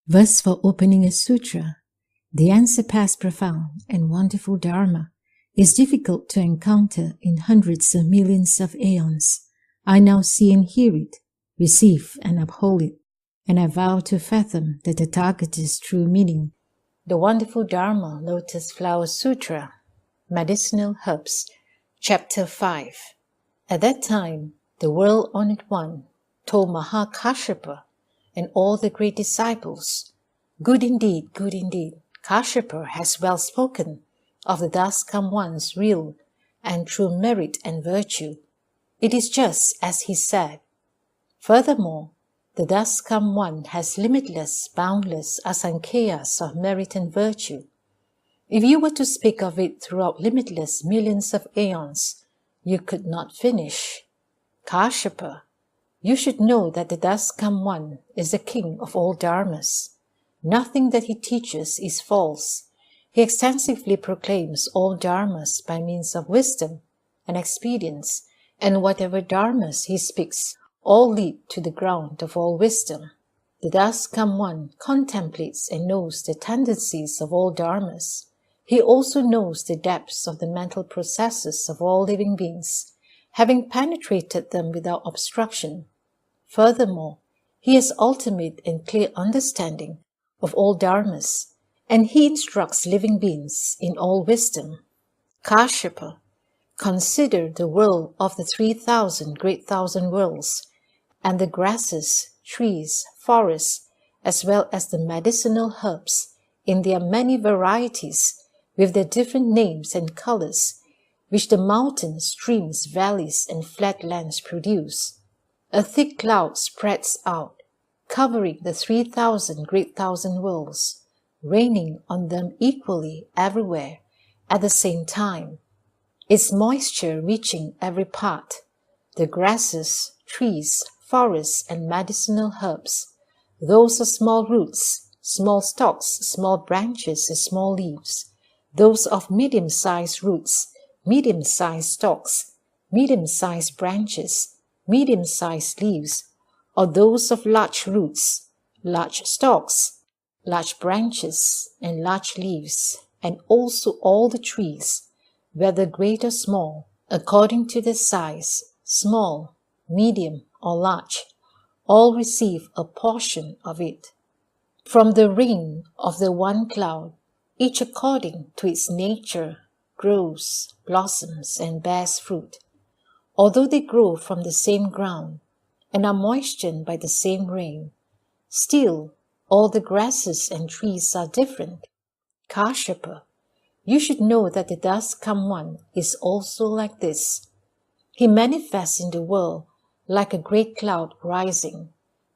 Verse for opening a sutra. The unsurpassed profound and wonderful Dharma is difficult to encounter in hundreds of millions of aeons. I now see and hear it, receive and uphold it, and I vow to fathom the Tathagata's true meaning. The Wonderful Dharma Lotus Flower Sutra, Medicinal Herbs, Chapter 5. At that time, the World-Honored One told Mahakāshyapa and all the great disciples, good indeed, Kāshyapa has well spoken of the thus come one's real and true merit and virtue. It is just as he said. Furthermore, the thus come one has limitless, boundless asankheyas of merit and virtue. If you were to speak of it throughout limitless millions of aeons, you could not finish. Kāshyapa, you should know that the thus come one is the king of all dharmas. Nothing that he teaches is false. He extensively proclaims all dharmas by means of wisdom and experience, and whatever dharmas he speaks all lead to the ground of all wisdom. The thus come one contemplates and knows the tendencies of all dharmas. He also knows the depths of the mental processes of all living beings, having penetrated them without obstruction. Furthermore, he has ultimate and clear understanding of all dharmas, and he instructs living beings in all wisdom. Kāshyapa, consider the world of the 3,000 great thousand worlds, and the grasses, trees, forests, as well as the medicinal herbs in their many varieties, with their different names and colors, which the mountains, streams, valleys, and flat lands produce. A thick cloud spreads out, covering the 3,000 great thousand worlds, raining on them equally everywhere at the same time, its moisture reaching every part. The grasses, trees, forests, and medicinal herbs, those of small roots, small stalks, small branches, and small leaves, those of medium-sized roots, medium-sized stalks, medium-sized branches, medium-sized leaves, or those of large roots, large stalks, large branches, and large leaves, and also all the trees, whether great or small, according to their size, small, medium, or large, all receive a portion of it. From the ring of the one cloud, each according to its nature grows, blossoms, and bears fruit. Although they grow from the same ground and are moistened by the same rain, still all the grasses and trees are different. Kāshyapa, you should know that the thus come one is also like this. He manifests in the world like a great cloud rising.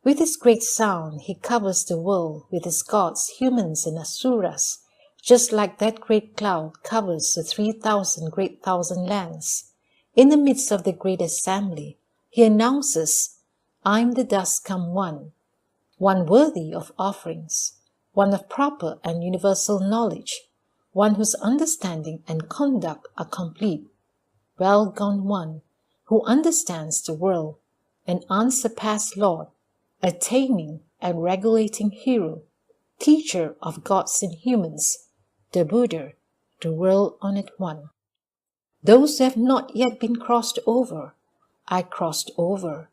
With his great sound, he covers the world with his gods, humans, and asuras, just like that great cloud covers the 3,000 great thousand lands. In the midst of the great assembly, he announces, I am the thus come one worthy of offerings, one of proper and universal knowledge, one whose understanding and conduct are complete, well gone one, who understands the world, an unsurpassed Lord, a taming and regulating hero, teacher of gods and humans, the Buddha, the World-Honored One. Those who have not yet been crossed over, I crossed over.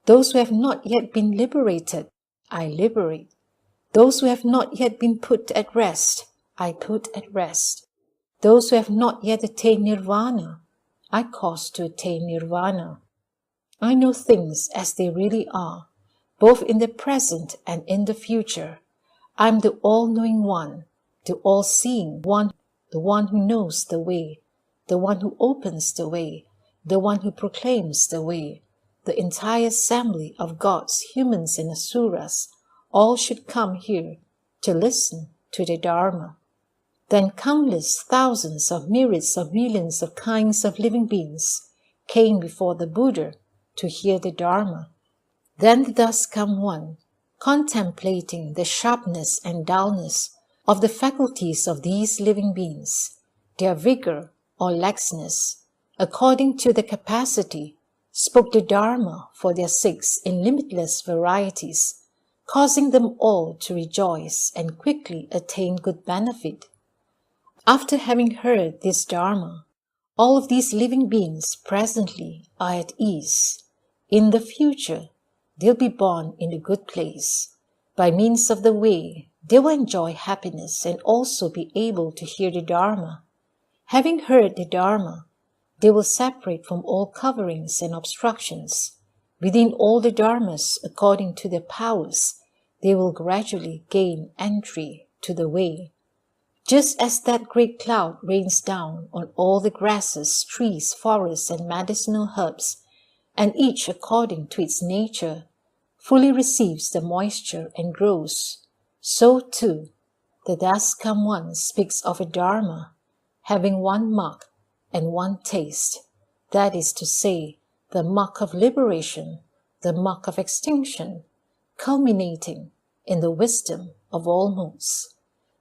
Those who have not yet been liberated, I liberate. Those who have not yet been put at rest, I put at rest. Those who have not yet attained nirvana, I cause to attain nirvana. I know things as they really are, both in the present and in the future. I am the all-knowing one, the all-seeing one, the one who knows the way, the one who opens the way, the one who proclaims the way. The entire assembly of gods, humans, and asuras, all should come here to listen to the Dharma. Then countless thousands of myriads of millions of kinds of living beings came before the Buddha to hear the Dharma. Then the thus come one, contemplating the sharpness and dullness of the faculties of these living beings, their vigor or laxness, according to the capacity, spoke the Dharma for their sakes in limitless varieties, causing them all to rejoice and quickly attain good benefit. After having heard this Dharma, all of these living beings presently are at ease. In the future, they'll be born in a good place. By means of the way, they will enjoy happiness and also be able to hear the Dharma. Having heard the Dharma, they will separate from all coverings and obstructions. Within all the Dharmas, according to their powers, they will gradually gain entry to the way. Just as that great cloud rains down on all the grasses, trees, forests, and medicinal herbs, and each according to its nature fully receives the moisture and grows, so too the Das Come One speaks of a Dharma having one mark and one taste, that is to say, the mark of liberation, the mark of extinction, culminating in the wisdom of all modes.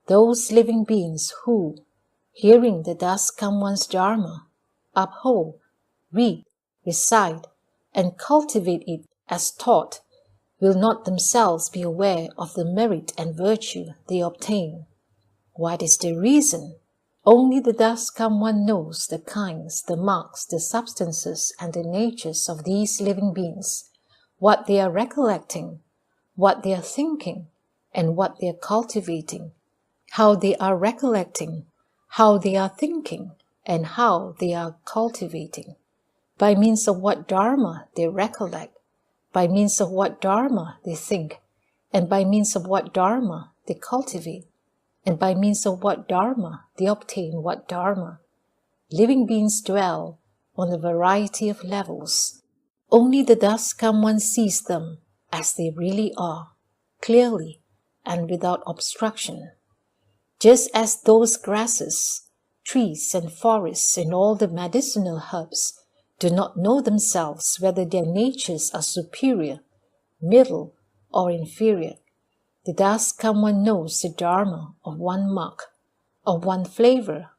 Those living beings who, hearing the Das Come One's Dharma, uphold, read, recite, and cultivate it as taught, will not themselves be aware of the merit and virtue they obtain. What is the reason? Only the Das Come One knows the kinds, the marks, the substances, and the natures of these living beings, what they are recollecting, what they are thinking, and what they are cultivating, how they are recollecting, how they are thinking, and how they are cultivating, by means of what Dharma they recollect, by means of what Dharma they think, and by means of what Dharma they cultivate, and by means of what Dharma they obtain what Dharma. Living beings dwell on a variety of levels. Only the Das Come One sees them as they really are, clearly and without obstruction. Just as those grasses, trees, and forests and all the medicinal herbs do not know themselves whether their natures are superior, middle, or inferior, the Das Come One knows the Dharma of one mark, of one flavor,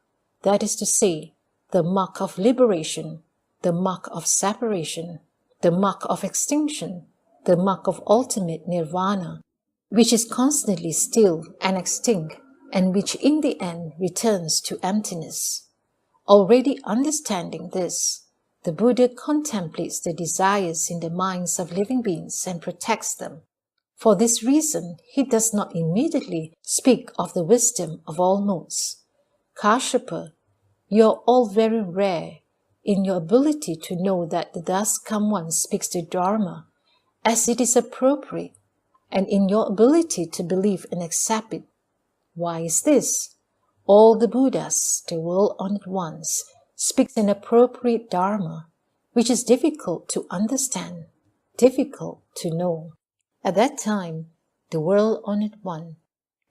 that is to say, the mark of liberation, the mark of separation, the mark of extinction, the mark of ultimate nirvana, which is constantly still and extinct, and which in the end returns to emptiness. Already understanding this, the Buddha contemplates the desires in the minds of living beings and protects them. For this reason, he does not immediately speak of the wisdom of all modes. Kashyapa, you are all very rare in your ability to know that the Das Come One speaks the Dharma as it is appropriate, and in your ability to believe and accept it. Why is this? All the Buddhas, the world-honored ones, speaks an appropriate Dharma, which is difficult to understand, difficult to know. At that time, the world-honored one,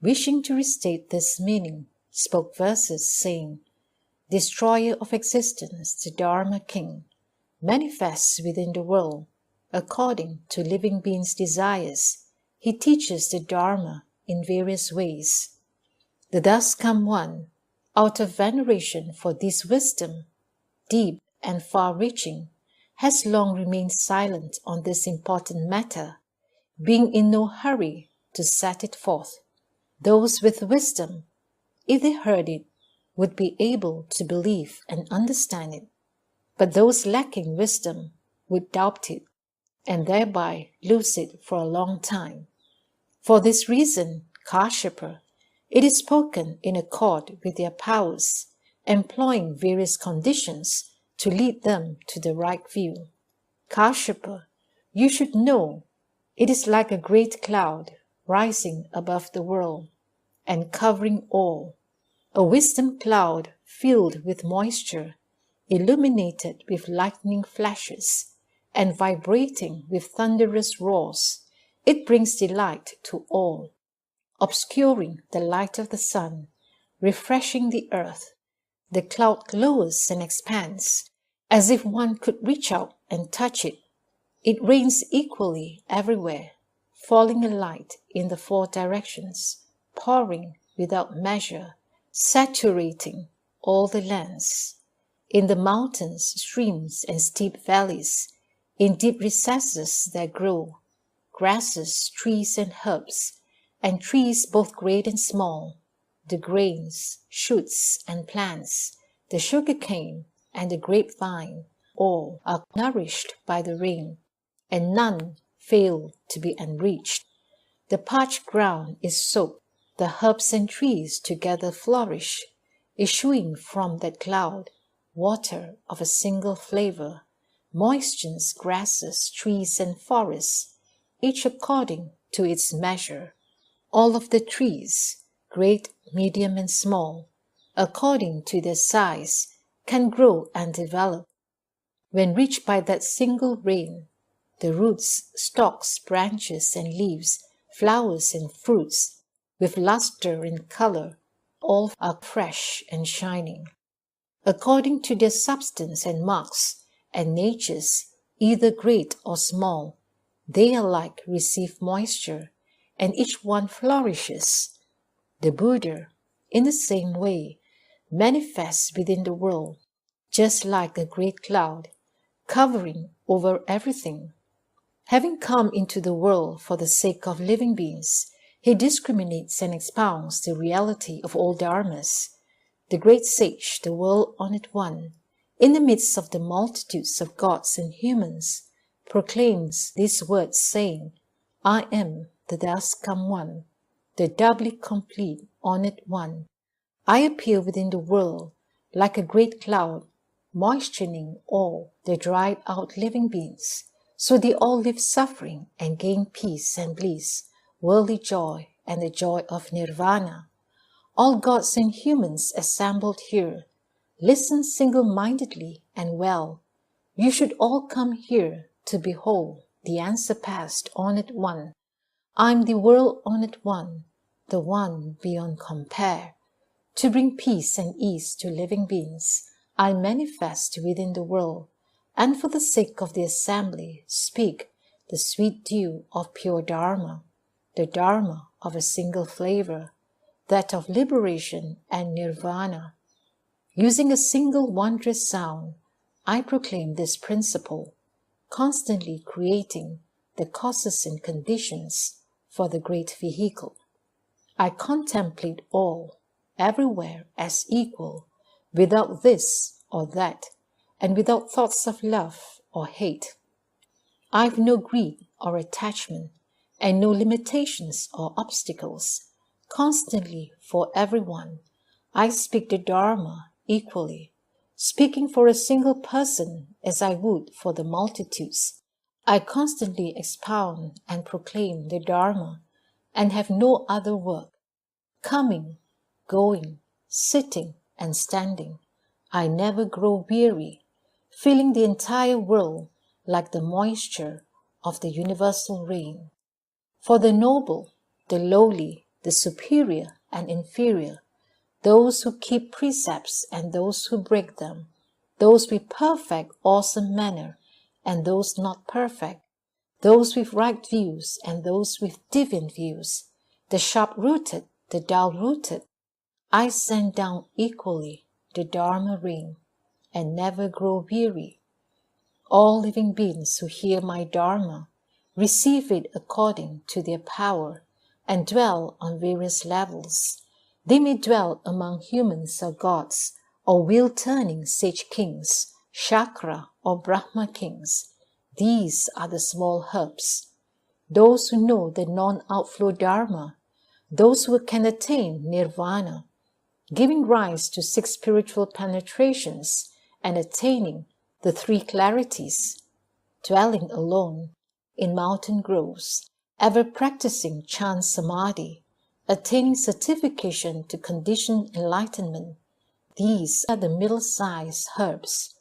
wishing to restate this meaning, spoke verses saying, Destroyer of existence, the Dharma King, manifests within the world, according to living beings' desires. He teaches the Dharma in various ways. The Das Come One, out of veneration for this wisdom, deep and far-reaching, has long remained silent on this important matter, being in no hurry to set it forth. Those with wisdom, if they heard it, would be able to believe and understand it, but those lacking wisdom would doubt it, and thereby lose it for a long time. For this reason, Kashyapa, it is spoken in accord with their powers, employing various conditions to lead them to the right view. Kashyapa, you should know, it is like a great cloud rising above the world and covering all, a wisdom cloud filled with moisture, illuminated with lightning flashes, and vibrating with thunderous roars. It brings delight to all, obscuring the light of the sun, refreshing the earth. The cloud glowers and expands, as if one could reach out and touch it. It rains equally everywhere, falling a light in the four directions, pouring without measure, saturating all the lands. In the mountains, streams, and steep valleys, in deep recesses there grow grasses, trees, and herbs, and trees both great and small, the grains, shoots, and plants, the sugarcane, and the grapevine, all are nourished by the rain, and none fail to be enriched. The parched ground is soaked, the herbs and trees together flourish, issuing from that cloud water of a single flavor, moistens grasses, trees, and forests, each according to its measure. All of the trees, great, medium, and small, according to their size, can grow and develop. When reached by that single rain, the roots, stalks, branches, and leaves, flowers, and fruits, with luster and color, all are fresh and shining. According to their substance and marks, and natures, either great or small, they alike receive moisture, and each one flourishes. The Buddha, in the same way, manifests within the world, just like a great cloud, covering over everything. Having come into the world for the sake of living beings, he discriminates and expounds the reality of all dharmas. The great sage, the world-honored one, in the midst of the multitudes of gods and humans, proclaims these words, saying, I am the thus come one, the doubly complete, honored one. I appear within the world like a great cloud, moistening all the dried out living beings, so they all live suffering and gain peace and bliss, worldly joy and the joy of nirvana. All gods and humans assembled here, listen single-mindedly and well. You should all come here to behold the unsurpassed honored one. I am the world-honored one, the one beyond compare. To bring peace and ease to living beings, I manifest within the world, and for the sake of the assembly speak the sweet dew of pure Dharma, the Dharma of a single flavor, that of liberation and nirvana. Using a single wondrous sound, I proclaim this principle, constantly creating the causes and conditions for the great vehicle. I contemplate all, everywhere as equal, without this or that, and without thoughts of love or hate. I have no greed or attachment, and no limitations or obstacles. Constantly for everyone, I speak the Dharma equally, speaking for a single person as I would for the multitudes. I constantly expound and proclaim the Dharma, and have no other work. Coming, going, sitting, and standing, I never grow weary, filling the entire world like the moisture of the universal rain. For the noble, the lowly, the superior and inferior, those who keep precepts and those who break them, those with perfect, awesome manner and those not perfect, those with right views and those with deviant views, the sharp-rooted, the dull-rooted, I send down equally the Dharma rain and never grow weary. All living beings who hear my Dharma receive it according to their power and dwell on various levels. They may dwell among humans or gods, or wheel-turning sage kings, chakra or Brahma kings. These are the small herbs. Those who know the non-outflow Dharma, those who can attain nirvana, giving rise to 6 spiritual penetrations and attaining the 3 clarities, dwelling alone in mountain groves, ever practicing chant samadhi, attaining certification to conditioned enlightenment. These are the middle-sized herbs.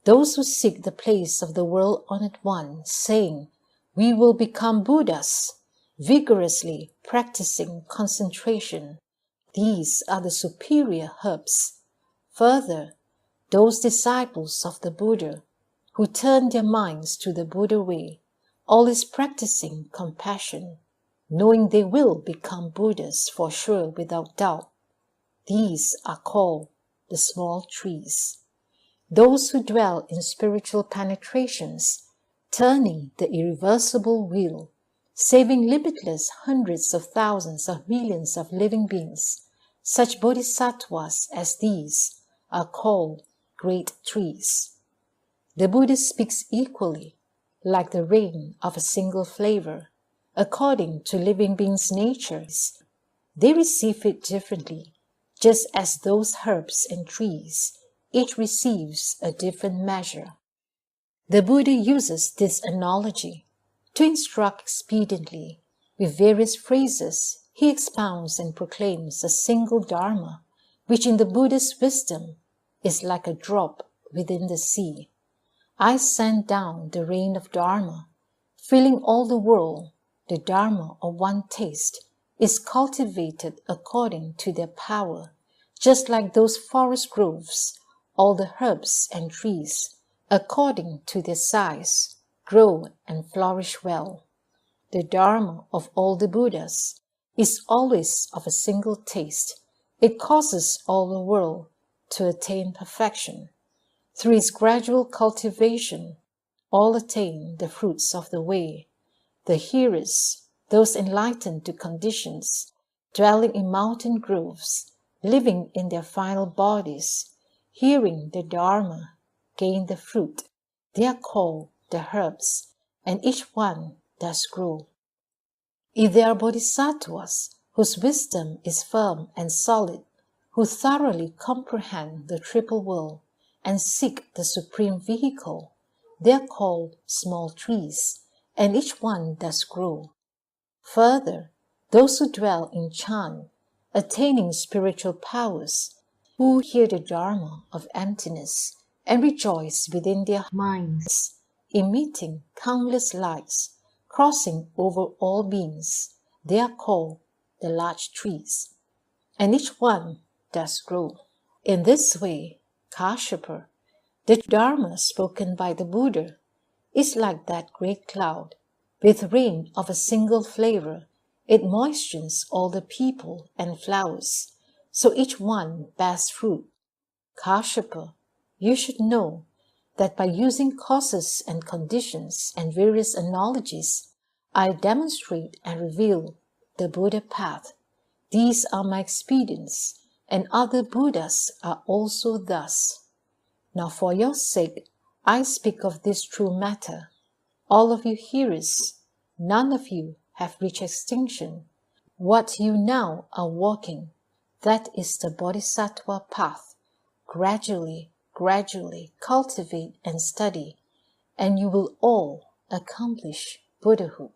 Those who seek the place of the world-honored one, saying, we will become Buddhas, vigorously practicing concentration. These are the superior herbs. Further, those disciples of the Buddha who turn their minds to the Buddha way, always practicing compassion, knowing they will become Buddhas for sure without doubt. These are called the small trees. Those who dwell in spiritual penetrations, turning the irreversible wheel, saving limitless hundreds of thousands of millions of living beings. Such bodhisattvas as these are called great trees. The Buddha speaks equally, like the rain of a single flavor, according to living beings' natures. They receive it differently, just as those herbs and trees, each receives a different measure. The Buddha uses this analogy to instruct expediently. With various phrases, he expounds and proclaims a single Dharma, which in the Buddha's wisdom is like a drop within the sea. I send down the rain of Dharma, filling all the world. The Dharma of one taste is cultivated according to their power, just like those forest groves, all the herbs and trees, according to their size, grow and flourish well. The Dharma of all the Buddhas is always of a single taste. It causes all the world to attain perfection. Through its gradual cultivation, all attain the fruits of the way. The hearers, those enlightened to conditions, dwelling in mountain groves, living in their final bodies, hearing the Dharma, gain the fruit. They are called the herbs, and each one does grow. If there are bodhisattvas whose wisdom is firm and solid, who thoroughly comprehend the triple world and seek the supreme vehicle, they are called small trees, and each one does grow. Further, those who dwell in Chan, attaining spiritual powers, who hear the Dharma of emptiness and rejoice within their minds, emitting countless lights, crossing over all beings, they are called the large trees, and each one does grow. In this way, Kashyapa, the Dharma spoken by the Buddha, is like that great cloud. With rain of a single flavor, it moistens all the people and flowers, so each one bears fruit. Kashyapa, you should know that by using causes and conditions and various analogies, I demonstrate and reveal the Buddha path. These are my expedients, and other Buddhas are also thus. Now for your sake, I speak of this true matter. All of you hearers, none of you have reached extinction. What you now are walking, that is the Bodhisattva path. Gradually cultivate and study, and you will all accomplish Buddhahood.